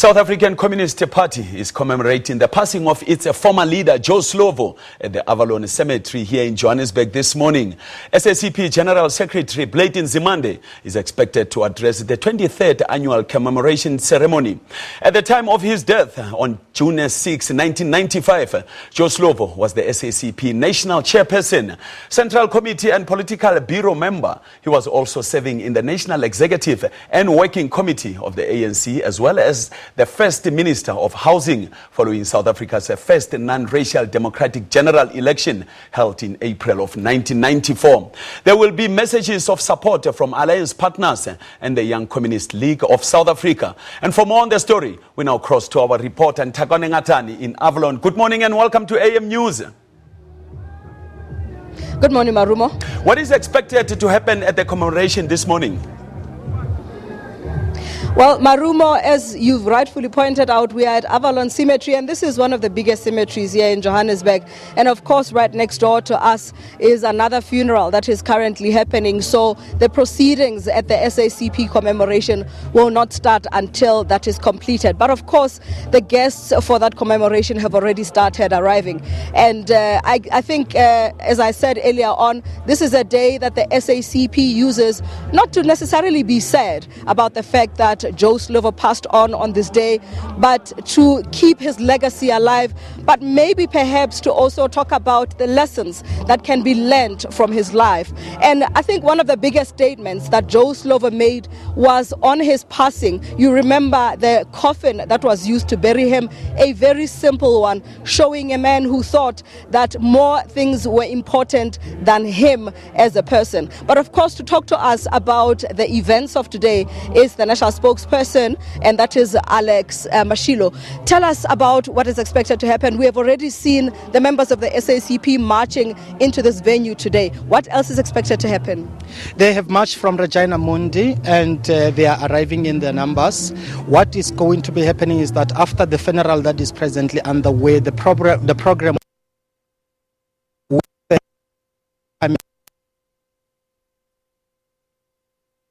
South African Communist Party is commemorating the passing of its former leader, Joe Slovo, at the Avalon Cemetery here in Johannesburg this morning. SACP General Secretary Nzimande is expected to address the 23rd annual commemoration ceremony. At the time of his death on June 6, 1995, Joe Slovo was the SACP National Chairperson, Central Committee and Political Bureau member. He was also serving in the National Executive and Working Committee of the ANC, as well as the First Minister of Housing, following South Africa's first non-racial democratic general election held in April of 1994. There will be messages of support from alliance partners and the Young Communist League of South Africa. And for more on the story, we now cross to our reporter Ntakone Ngatani in Avalon. Good morning and welcome to AM News. Good morning, Marumo. What is expected to happen at the commemoration this morning? Well, Marumo, as you've rightfully pointed out, we are at Avalon Cemetery, and this is one of the biggest cemeteries here in Johannesburg. And of course, right next door to us is another funeral that is currently happening. So the proceedings at the SACP commemoration will not start until that is completed. But of course, the guests for that commemoration have already started arriving. And I think, as I said earlier on, this is a day that the SACP uses not to necessarily be sad about the fact that Joe Slovo passed on this day, but to keep his legacy alive, but maybe perhaps to also talk about the lessons that can be learned from his life. And I think one of the biggest statements that Joe Slovo made was on his passing. You remember the coffin that was used to bury him, a very simple one, showing a man who thought that more things were important than him as a person. But of course, to talk to us about the events of today is the national spokesperson, and that is Alex Mashilo. Tell us about what is expected to happen. We have already seen the members of the SACP marching into this venue today. What else is expected to happen? They have marched from Regina Mundi and they are arriving in their numbers. What is going to be happening is that after the funeral that is presently underway, the program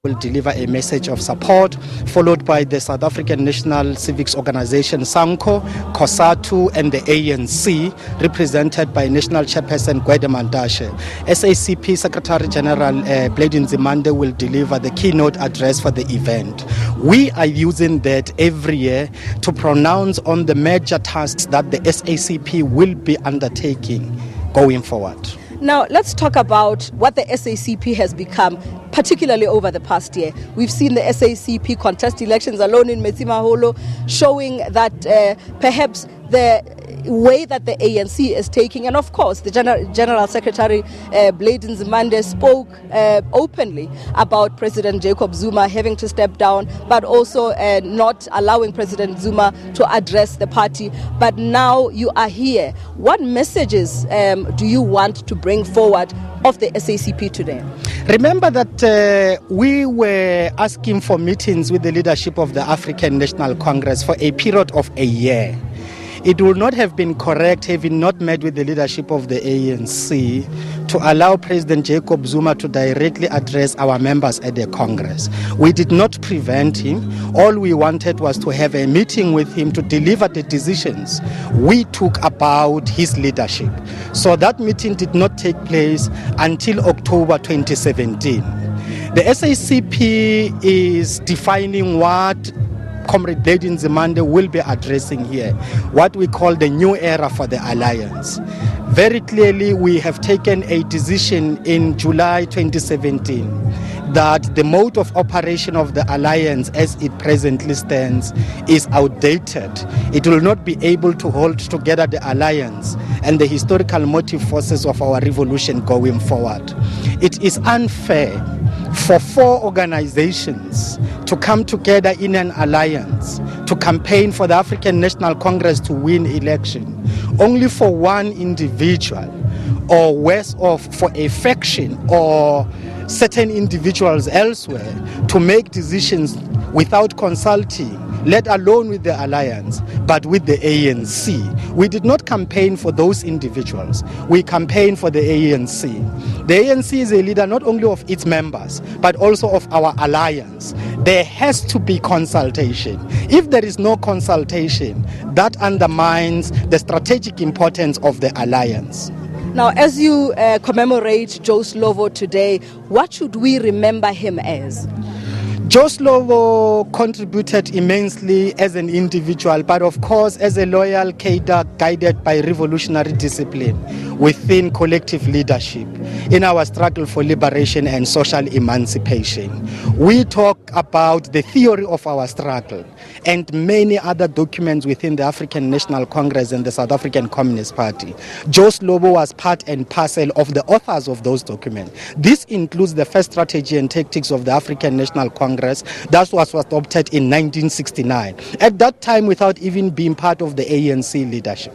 will deliver a message of support, followed by the South African National Civics Organization, SANCO, COSATU, and the ANC, represented by National Chairperson Mandashe. SACP Secretary General Nzimande will deliver the keynote address for the event. We are using that every year to pronounce on the major tasks that the SACP will be undertaking going forward. Now, let's talk about what the SACP has become, particularly over the past year. We've seen the SACP contest elections alone in Metsimaholo, showing that perhaps the way that the ANC is taking, and of course the General Secretary Nzimande spoke openly about President Jacob Zuma having to step down, but also not allowing President Zuma to address the party. But now you are here. What messages do you want to bring forward of the SACP today? Remember that we were asking for meetings with the leadership of the African National Congress for a period of a year. It would not have been correct, having not met with the leadership of the ANC, to allow President Jacob Zuma to directly address our members at the Congress. We did not prevent him. All we wanted was to have a meeting with him to deliver the decisions we took about his leadership. So that meeting did not take place until October 2017. The SACP is defining what Comrade Nzimande will be addressing here, what we call the new era for the alliance. Very clearly, we have taken a decision in July 2017 that the mode of operation of the alliance as it presently stands is outdated. It will not be able to hold together the alliance and the historical motive forces of our revolution going forward. It is unfair for four organizations to come together in an alliance to campaign for the African National Congress to win election, only for one individual, or worse off, for a faction or certain individuals elsewhere to make decisions without consulting let alone with the alliance, but with the ANC. We did not campaign for those individuals. We campaigned for the ANC. The ANC is a leader not only of its members, but also of our alliance. There has to be consultation. If there is no consultation, that undermines the strategic importance of the alliance. Now, as you commemorate Joe Slovo today, what should we remember him as? Joe Slovo contributed immensely as an individual, but of course as a loyal cadre guided by revolutionary discipline within collective leadership in our struggle for liberation and social emancipation. We talk about the theory of our struggle and many other documents within the African National Congress and the South African Communist Party. Joe Slovo was part and parcel of the authors of those documents. This includes the first strategy and tactics of the African National Congress that was adopted in 1969, at that time without even being part of the ANC leadership.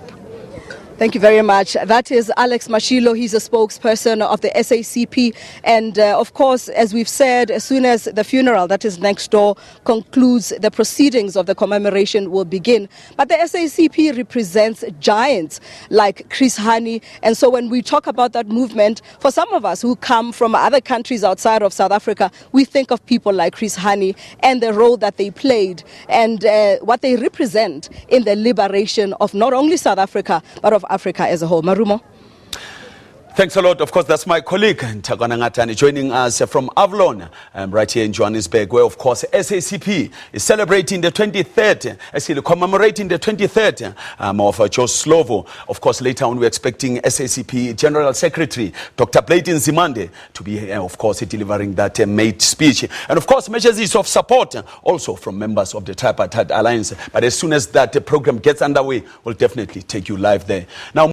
Thank you very much. That is Alex Mashilo. He's a spokesperson of the SACP. And of course, as we've said, as soon as the funeral that is next door concludes, the proceedings of the commemoration will begin. But the SACP represents giants like Chris Hani. And so when we talk about that movement, for some of us who come from other countries outside of South Africa, we think of people like Chris Hani and the role that they played and what they represent in the liberation of not only South Africa, but of Africa as a whole. Marumo. Thanks a lot. Of course, that's my colleague, Ntakwana Ngatani, joining us from Avalon, right here in Johannesburg, where, of course, SACP is celebrating the 23rd, actually commemorating the 23rd of Joe Slovo. Of course, later on, we're expecting SACP General Secretary, Dr. Nzimande, to be, of course, delivering that made speech. And, of course, measures of support also from members of the Tripartite Alliance. But as soon as that program gets underway, we'll definitely take you live there. Now,